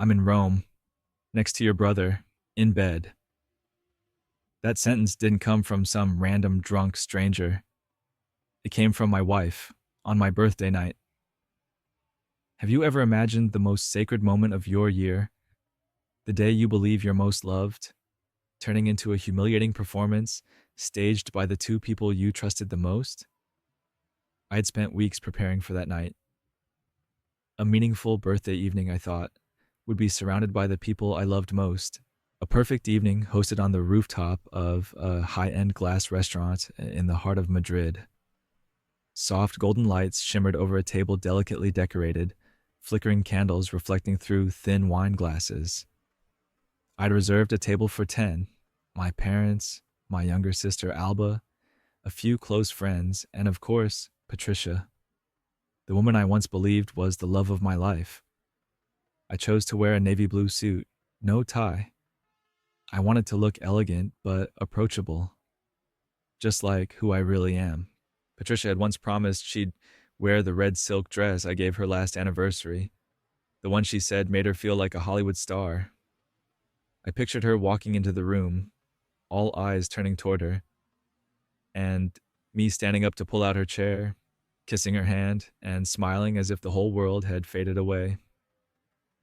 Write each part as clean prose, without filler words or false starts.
I'm in Rome, next to your brother, in bed. That sentence didn't come from some random drunk stranger. It came from my wife, on my birthday night. Have you ever imagined the most sacred moment of your year, the day you believe you're most loved, turning into a humiliating performance staged by the two people you trusted the most? I had spent weeks preparing for that night. A meaningful birthday evening, I thought, would be surrounded by the people I loved most. A perfect evening hosted on the rooftop of a high end glass restaurant in the heart of Madrid. Soft golden lights shimmered over a table delicately decorated, flickering candles reflecting through thin wine glasses. I'd reserved a table for 10, my parents, my younger sister Alba, a few close friends, and of course, Patricia, the woman I once believed was the love of my life. I chose to wear a navy blue suit, no tie. I wanted to look elegant but approachable, just like who I really am. Patricia had once promised she'd wear the red silk dress I gave her last anniversary, the one she said made her feel like a Hollywood star. I pictured her walking into the room, all eyes turning toward her, and me standing up to pull out her chair, kissing her hand, and smiling as if the whole world had faded away,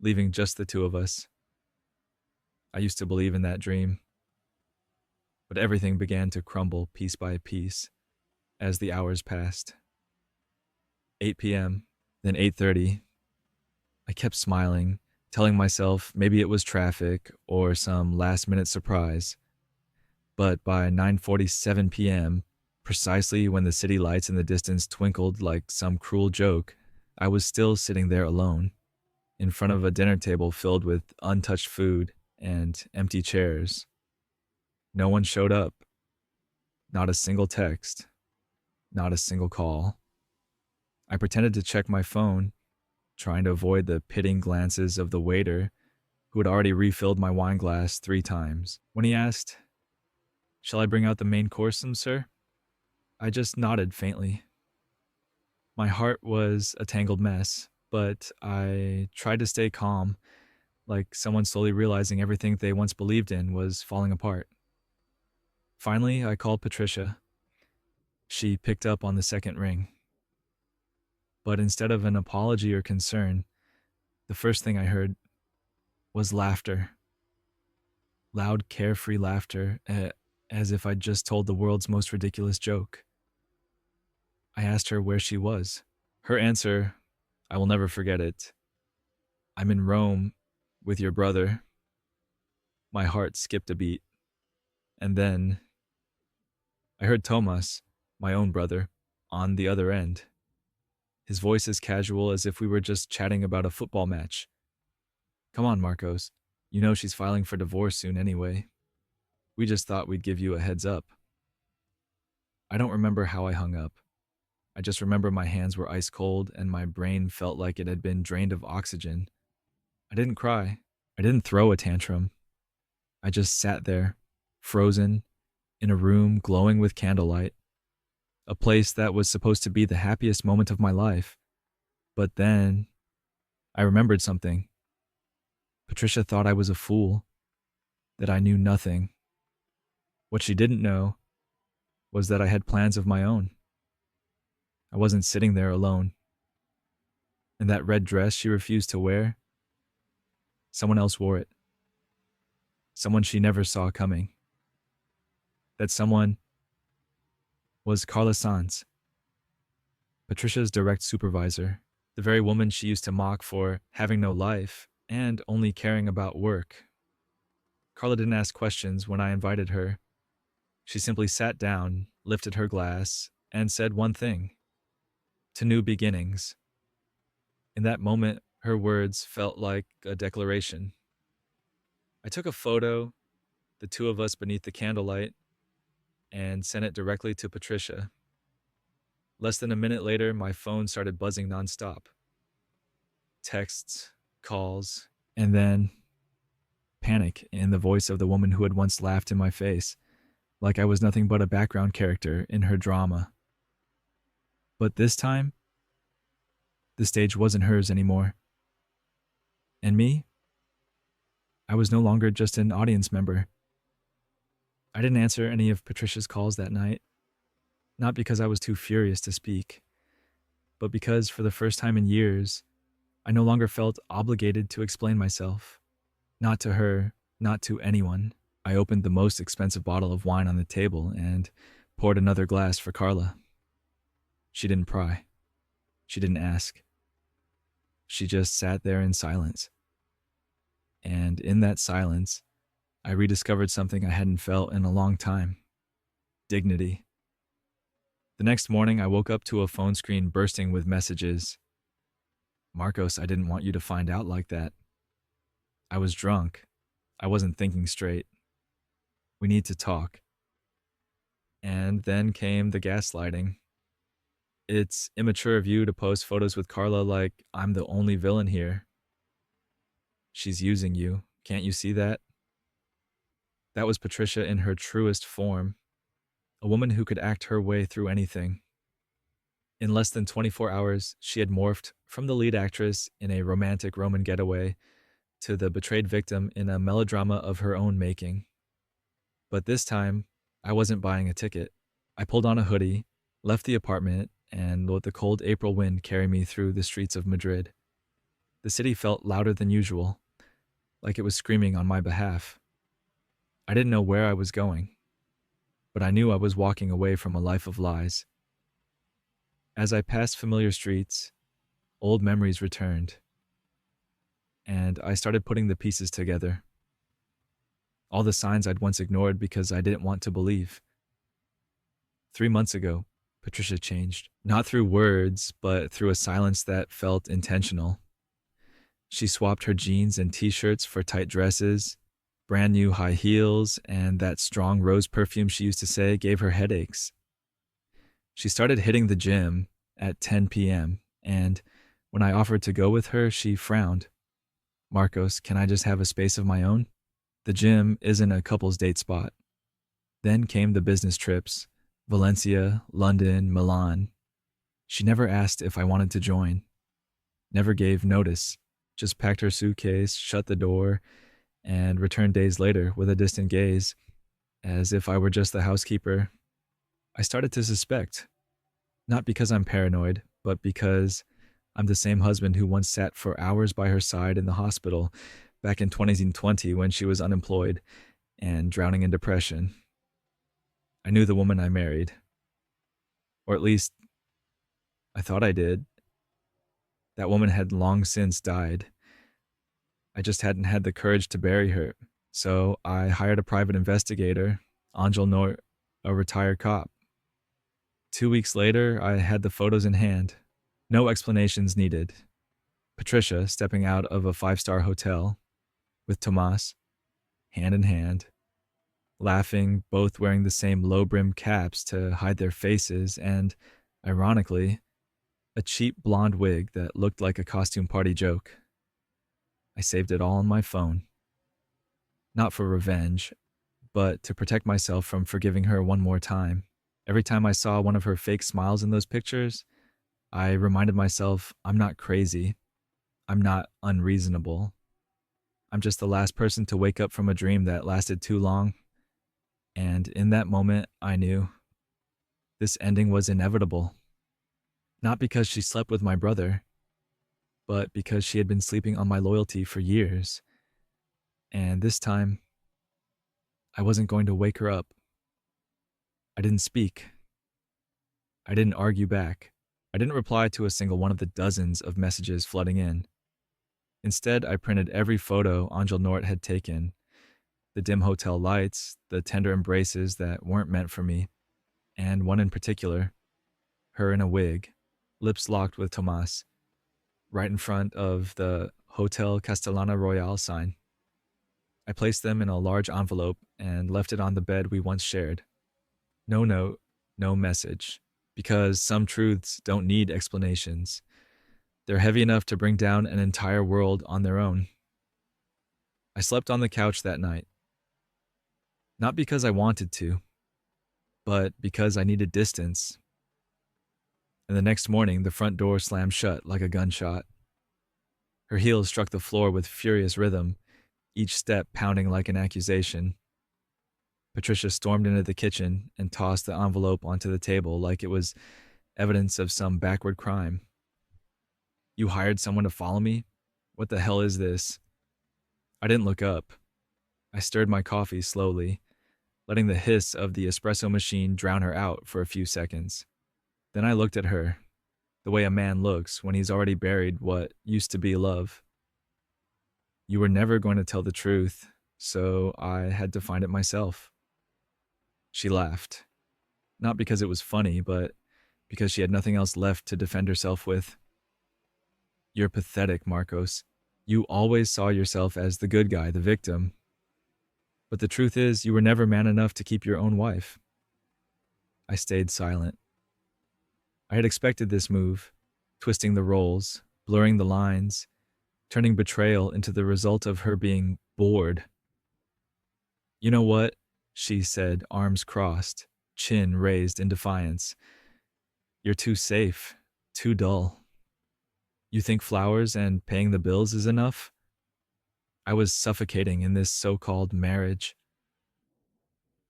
leaving just the two of us. I used to believe in that dream, but everything began to crumble piece by piece as the hours passed. 8 p.m., then 8:30. I kept smiling, telling myself maybe it was traffic or some last-minute surprise. But by 9:47 p.m., precisely when the city lights in the distance twinkled like some cruel joke, I was still sitting there alone, in front of a dinner table filled with untouched food and empty chairs. No one showed up. Not a single text. Not a single call. I pretended to check my phone, trying to avoid the pitying glances of the waiter who had already refilled my wine glass 3 times. When he asked, "Shall I bring out the main course, sir?" I just nodded faintly. My heart was a tangled mess, but I tried to stay calm, like someone slowly realizing everything they once believed in was falling apart. Finally, I called Patricia. She picked up on the second ring. But instead of an apology or concern, the first thing I heard was laughter. Loud, carefree laughter, as if I'd just told the world's most ridiculous joke. I asked her where she was. Her answer, I will never forget it. "I'm in Rome with your brother." My heart skipped a beat. And then I heard Tomas, my own brother, on the other end. His voice as casual as if we were just chatting about a football match. "Come on, Marcos. You know she's filing for divorce soon anyway. We just thought we'd give you a heads up." I don't remember how I hung up. I just remember my hands were ice cold and my brain felt like it had been drained of oxygen. I didn't cry. I didn't throw a tantrum. I just sat there, frozen, in a room glowing with candlelight, a place that was supposed to be the happiest moment of my life. But then I remembered something. Patricia thought I was a fool, that I knew nothing. What she didn't know was that I had plans of my own. I wasn't sitting there alone. And that red dress she refused to wear, someone else wore it. Someone she never saw coming. That someone was Carla Sanz, Patricia's direct supervisor, the very woman she used to mock for having no life and only caring about work. Carla didn't ask questions when I invited her. She simply sat down, lifted her glass, and said one thing: "To new beginnings." In that moment, her words felt like a declaration. I took a photo, the two of us beneath the candlelight, and sent it directly to Patricia. Less than a minute later, my phone started buzzing nonstop. Texts, calls, and then panic in the voice of the woman who had once laughed in my face, like I was nothing but a background character in her drama. But this time, the stage wasn't hers anymore. And me? I was no longer just an audience member. I didn't answer any of Patricia's calls that night, not because I was too furious to speak, but because for the first time in years, I no longer felt obligated to explain myself. Not to her, not to anyone. I opened the most expensive bottle of wine on the table and poured another glass for Carla. She didn't pry. She didn't ask. She just sat there in silence. And in that silence, I rediscovered something I hadn't felt in a long time: dignity. The next morning, I woke up to a phone screen bursting with messages. Marcos, I didn't want you to find out like that. I was drunk. I wasn't thinking straight. We need to talk. And then came the gaslighting. It's immature of you to post photos with Carla like I'm the only villain here. She's using you. Can't you see that? That was Patricia in her truest form, a woman who could act her way through anything. In less than 24 hours, she had morphed from the lead actress in a romantic Roman getaway to the betrayed victim in a melodrama of her own making. But this time, I wasn't buying a ticket. I pulled on a hoodie, left the apartment, and let the cold April wind carry me through the streets of Madrid. The city felt louder than usual, like it was screaming on my behalf. I didn't know where I was going, but I knew I was walking away from a life of lies. As I passed familiar streets, old memories returned, and I started putting the pieces together. All the signs I'd once ignored because I didn't want to believe. 3 months ago, Patricia changed, not through words, but through a silence that felt intentional. She swapped her jeans and t-shirts for tight dresses, brand new high heels, and that strong rose perfume she used to say gave her headaches. She started hitting the gym at 10 p.m., and when I offered to go with her, she frowned. Marcos, can I just have a space of my own? The gym isn't a couple's date spot. Then came the business trips: Valencia, London, Milan. She never asked if I wanted to join, never gave notice, just packed her suitcase, shut the door, and returned days later with a distant gaze, as if I were just the housekeeper. I started to suspect, not because I'm paranoid, but because I'm the same husband who once sat for hours by her side in the hospital back in 2020 when she was unemployed and drowning in depression. I knew the woman I married. Or at least, I thought I did. That woman had long since died. I just hadn't had the courage to bury her, so I hired a private investigator, Angel Nort, a retired cop. 2 weeks later, I had the photos in hand. No explanations needed. Patricia stepping out of a 5-star hotel with Tomas, hand in hand, laughing, both wearing the same low-brimmed caps to hide their faces, and, ironically, a cheap blonde wig that looked like a costume party joke. I saved it all on my phone. Not for revenge, but to protect myself from forgiving her one more time. Every time I saw one of her fake smiles in those pictures, I reminded myself I'm not crazy. I'm not unreasonable. I'm just the last person to wake up from a dream that lasted too long. And in that moment, I knew this ending was inevitable. Not because she slept with my brother, but because she had been sleeping on my loyalty for years. And this time, I wasn't going to wake her up. I didn't speak. I didn't argue back. I didn't reply to a single one of the dozens of messages flooding in. Instead, I printed every photo Angel Nort had taken: the dim hotel lights, the tender embraces that weren't meant for me, and one in particular, her in a wig, lips locked with Tomas, right in front of the Hotel Castellana Royale sign. I placed them in a large envelope and left it on the bed we once shared. No note, no message, because some truths don't need explanations. They're heavy enough to bring down an entire world on their own. I slept on the couch that night. Not because I wanted to, but because I needed distance. And the next morning, the front door slammed shut like a gunshot. Her heels struck the floor with furious rhythm, each step pounding like an accusation. Patricia stormed into the kitchen and tossed the envelope onto the table like it was evidence of some backward crime. You hired someone to follow me? What the hell is this? I didn't look up. I stirred my coffee slowly, letting the hiss of the espresso machine drown her out for a few seconds. Then I looked at her, the way a man looks when he's already buried what used to be love. You were never going to tell the truth, so I had to find it myself. She laughed, not because it was funny, but because she had nothing else left to defend herself with. You're pathetic, Marcos. You always saw yourself as the good guy, the victim. But the truth is, you were never man enough to keep your own wife. I stayed silent. I had expected this move, twisting the roles, blurring the lines, turning betrayal into the result of her being bored. You know what? She said, arms crossed, chin raised in defiance. You're too safe, too dull. You think flowers and paying the bills is enough? I was suffocating in this so-called marriage.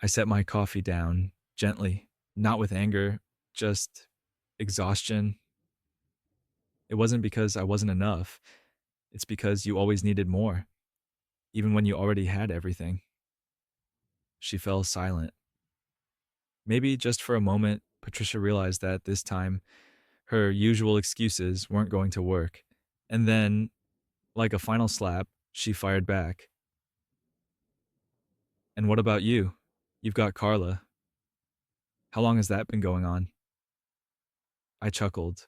I set my coffee down, gently, not with anger, just exhaustion. It wasn't because I wasn't enough. It's because you always needed more, even when you already had everything. She fell silent. Maybe just for a moment, Patricia realized that this time, her usual excuses weren't going to work. And then, like a final slap, she fired back. And what about you? You've got Carla. How long has that been going on? I chuckled,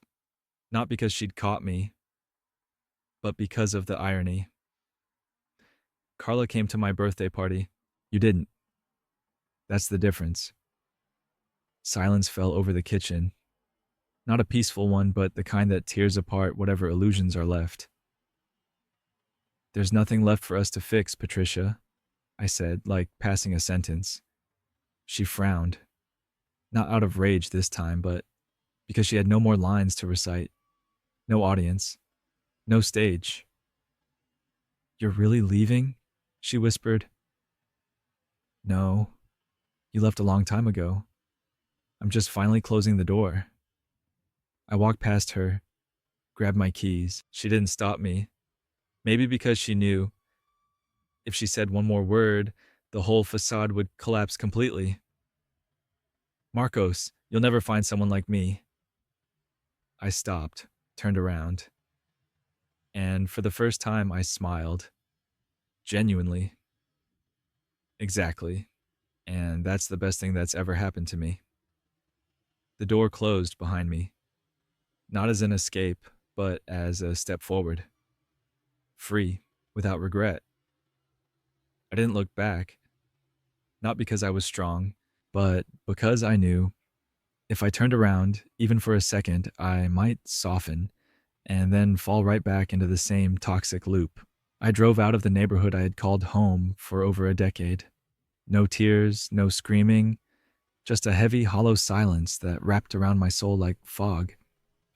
not because she'd caught me, but because of the irony. Carla came to my birthday party. You didn't. That's the difference. Silence fell over the kitchen. Not a peaceful one, but the kind that tears apart whatever illusions are left. There's nothing left for us to fix, Patricia, I said, like passing a sentence. She frowned. Not out of rage this time, but because she had no more lines to recite. No audience. No stage. You're really leaving? She whispered. No. You left a long time ago. I'm just finally closing the door. I walked past her, grabbed my keys. She didn't stop me. Maybe because she knew if she said one more word, the whole facade would collapse completely. Marcos, you'll never find someone like me. I stopped, turned around, and for the first time I smiled. Genuinely. Exactly. And that's the best thing that's ever happened to me. The door closed behind me, not as an escape, but as a step forward. Free, without regret. I didn't look back, not because I was strong, but because I knew if I turned around, even for a second, I might soften and then fall right back into the same toxic loop. I drove out of the neighborhood I had called home for over a decade. No tears, no screaming, just a heavy, hollow silence that wrapped around my soul like fog.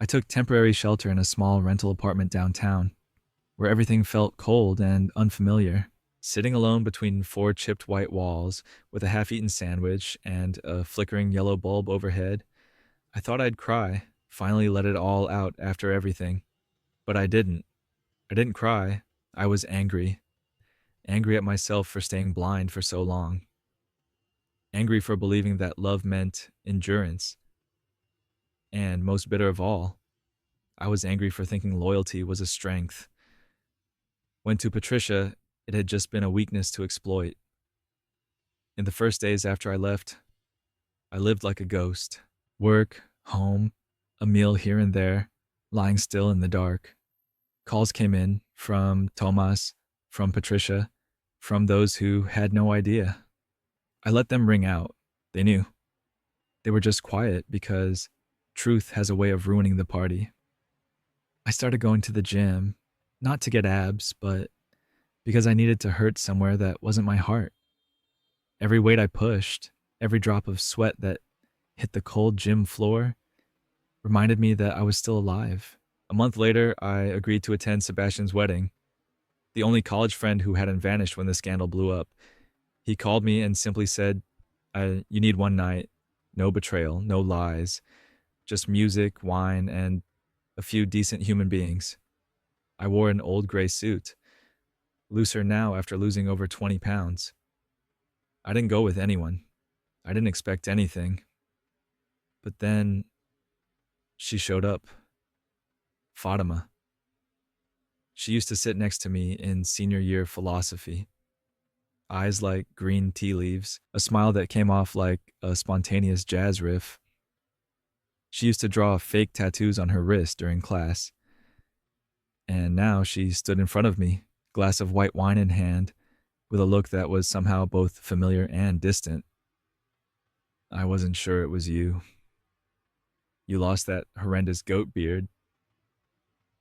I took temporary shelter in a small rental apartment downtown, where everything felt cold and unfamiliar. Sitting alone between four chipped white walls with a half-eaten sandwich and a flickering yellow bulb overhead, I thought I'd cry, finally let it all out after everything. But I didn't. I didn't cry. I was angry. Angry at myself for staying blind for so long. Angry for believing that love meant endurance. And most bitter of all, I was angry for thinking loyalty was a strength, when to Patricia, it had just been a weakness to exploit. In the first days after I left, I lived like a ghost. Work, home, a meal here and there, lying still in the dark. Calls came in from Tomas, from Patricia, from those who had no idea. I let them ring out. They knew. They were just quiet because truth has a way of ruining the party. I started going to the gym, not to get abs, but because I needed to hurt somewhere that wasn't my heart. Every weight I pushed, every drop of sweat that hit the cold gym floor reminded me that I was still alive. A month later, I agreed to attend Sebastian's wedding. the only college friend who hadn't vanished when the scandal blew up. He called me and simply said, You need one night. No betrayal, no lies, just music, wine, and a few decent human beings. I wore an old gray suit, looser now after losing over 20 pounds. I didn't go with anyone. I didn't expect anything. But then she showed up. Fatima. She used to sit next to me in senior year philosophy. Eyes like green tea leaves, a smile that came off like a spontaneous jazz riff. She used to draw fake tattoos on her wrist during class. And now she stood in front of me, glass of white wine in hand, with a look that was somehow both familiar and distant. I wasn't sure it was you. You lost that horrendous goat beard.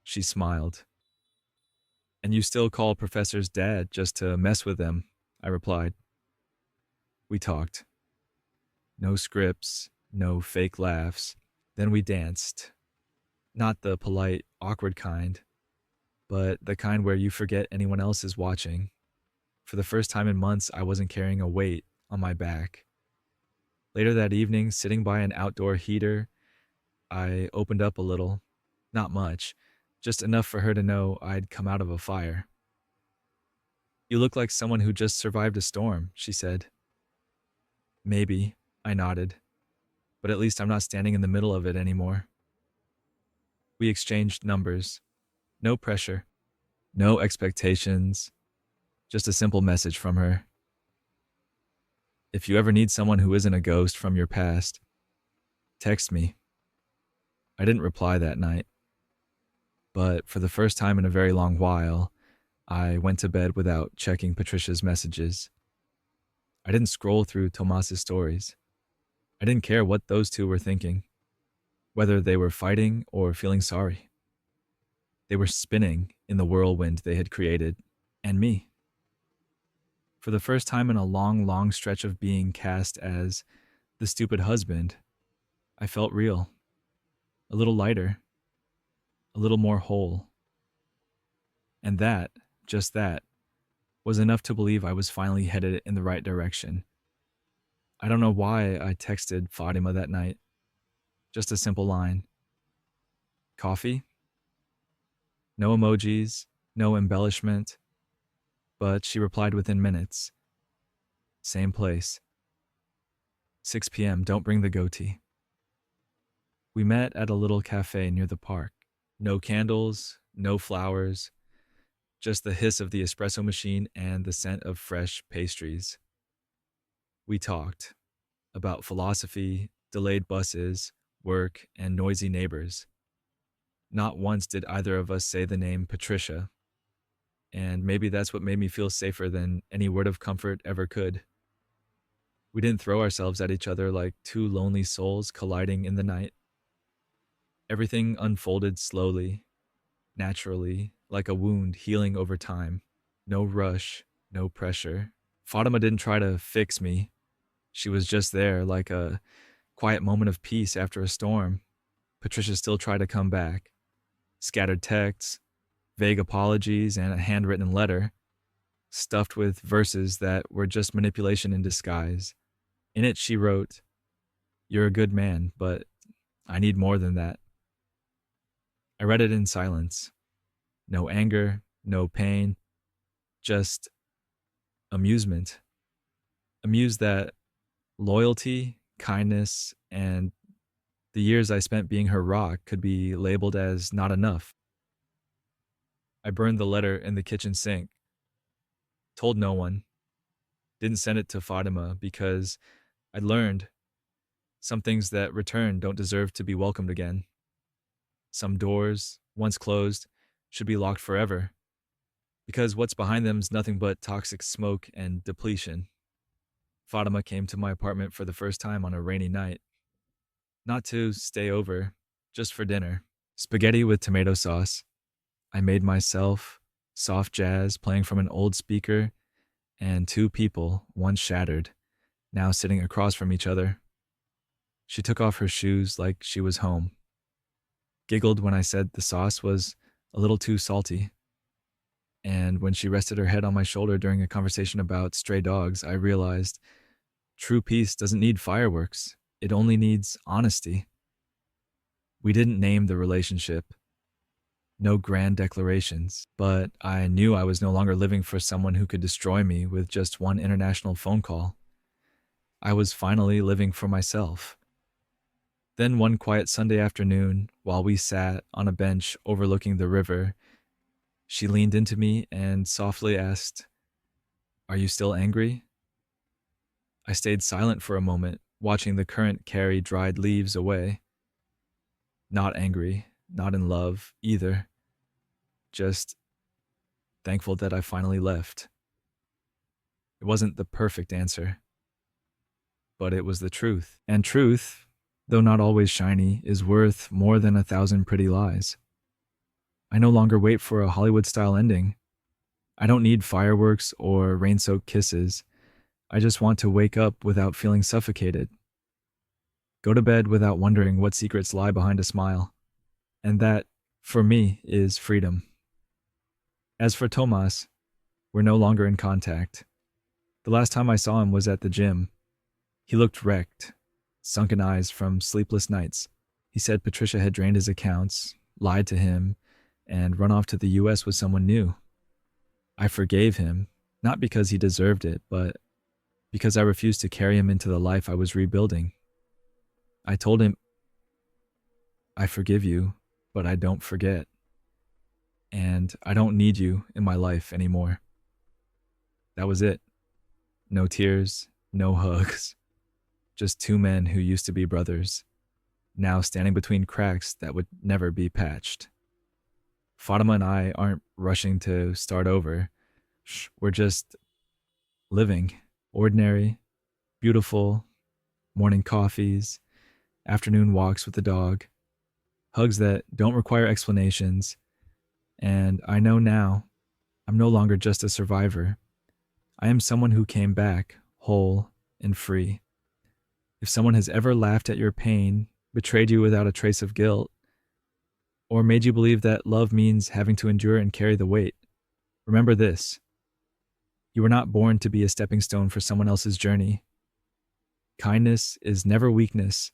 She smiled. And you still call professors dad just to mess with them, I replied. We talked. No scripts, no fake laughs. Then we danced. Not the polite, awkward kind, but the kind where you forget anyone else is watching. For the first time in months, I wasn't carrying a weight on my back. Later that evening, sitting by an outdoor heater, I opened up a little. Not much, just enough for her to know I'd come out of a fire. You look like someone who just survived a storm, she said. Maybe, I nodded, but at least I'm not standing in the middle of it anymore. We exchanged numbers. No pressure, no expectations, just a simple message from her. If you ever need someone who isn't a ghost from your past, text me. I didn't reply that night, but for the first time in a very long while, I went to bed without checking Patricia's messages. I didn't scroll through Tomas's stories. I didn't care what those two were thinking, whether they were fighting or feeling sorry. They were spinning in the whirlwind they had created, and me. For the first time in a long, long stretch of being cast as the stupid husband, I felt real, a little lighter, a little more whole. And that, just that, was enough to believe I was finally headed in the right direction. I don't know why I texted Fatima that night. Just a simple line. Coffee? No emojis, no embellishment, but she replied within minutes. Same place. 6 p.m., don't bring the goatee. We met at a little cafe near the park. No candles, no flowers, just the hiss of the espresso machine and the scent of fresh pastries. We talked about philosophy, delayed buses, work, and noisy neighbors. Not once did either of us say the name Patricia, and maybe that's what made me feel safer than any word of comfort ever could. We didn't throw ourselves at each other like two lonely souls colliding in the night. Everything unfolded slowly, naturally, like a wound healing over time. No rush, no pressure. Fatima didn't try to fix me. She was just there, like a quiet moment of peace after a storm. Patricia still tried to come back. Scattered texts, vague apologies, and a handwritten letter, stuffed with verses that were just manipulation in disguise. In it, she wrote, "You're a good man, but I need more than that." I read it in silence. No anger, no pain, just amusement. Amused that loyalty, kindness, and the years I spent being her rock could be labeled as not enough. I burned the letter in the kitchen sink, told no one, didn't send it to Fatima because I'd learned some things that return don't deserve to be welcomed again. Some doors, once closed, should be locked forever, because what's behind them is nothing but toxic smoke and depletion. Fatima came to my apartment for the first time on a rainy night. Not to stay over, just for dinner. Spaghetti with tomato sauce. I made myself, soft jazz playing from an old speaker, and two people, one shattered, now sitting across from each other. She took off her shoes like she was home. Giggled when I said the sauce was a little too salty. And when she rested her head on my shoulder during a conversation about stray dogs, I realized true peace doesn't need fireworks, it only needs honesty. We didn't name the relationship, no grand declarations, but I knew I was no longer living for someone who could destroy me with just one international phone call. I was finally living for myself. Then one quiet Sunday afternoon, while we sat on a bench overlooking the river, she leaned into me and softly asked, "Are you still angry?" I stayed silent for a moment, watching the current carry dried leaves away. Not angry, not in love either, just thankful that I finally left. It wasn't the perfect answer, but it was the truth. And truth, though not always shiny, is worth more than 1,000 pretty lies. I no longer wait for a Hollywood-style ending. I don't need fireworks or rain-soaked kisses. I just want to wake up without feeling suffocated. Go to bed without wondering what secrets lie behind a smile. And that, for me, is freedom. As for Tomas, we're no longer in contact. The last time I saw him was at the gym. He looked wrecked, sunken eyes from sleepless nights. He said Patricia had drained his accounts, lied to him, and run off to the US with someone new. I forgave him, not because he deserved it, but because I refused to carry him into the life I was rebuilding. I told him, "I forgive you, but I don't forget. And I don't need you in my life anymore." That was it. No tears, no hugs. Just two men who used to be brothers, now standing between cracks that would never be patched. Fatima and I aren't rushing to start over. We're just living. Ordinary, beautiful, morning coffees, afternoon walks with the dog, hugs that don't require explanations. And I know now, I'm no longer just a survivor. I am someone who came back, whole and free. If someone has ever laughed at your pain, betrayed you without a trace of guilt, or made you believe that love means having to endure and carry the weight, remember this: you were not born to be a stepping stone for someone else's journey. Kindness is never weakness.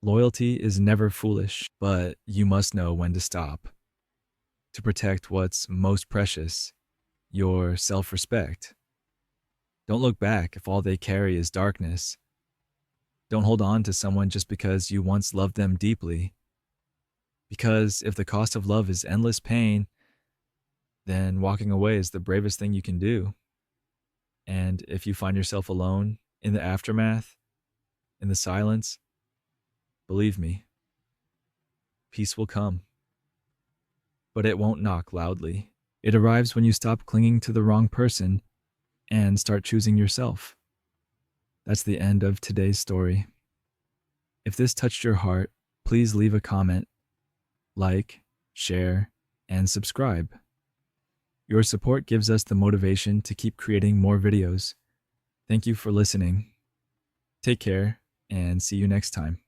Loyalty is never foolish, but you must know when to stop. To protect what's most precious, your self-respect. Don't look back if all they carry is darkness. Don't hold on to someone just because you once loved them deeply. Because if the cost of love is endless pain, then walking away is the bravest thing you can do. And if you find yourself alone in the aftermath, in the silence, believe me, peace will come. But it won't knock loudly. It arrives when you stop clinging to the wrong person and start choosing yourself. That's the end of today's story. If this touched your heart, please leave a comment, like, share, and subscribe. Your support gives us the motivation to keep creating more videos. Thank you for listening. Take care, and see you next time.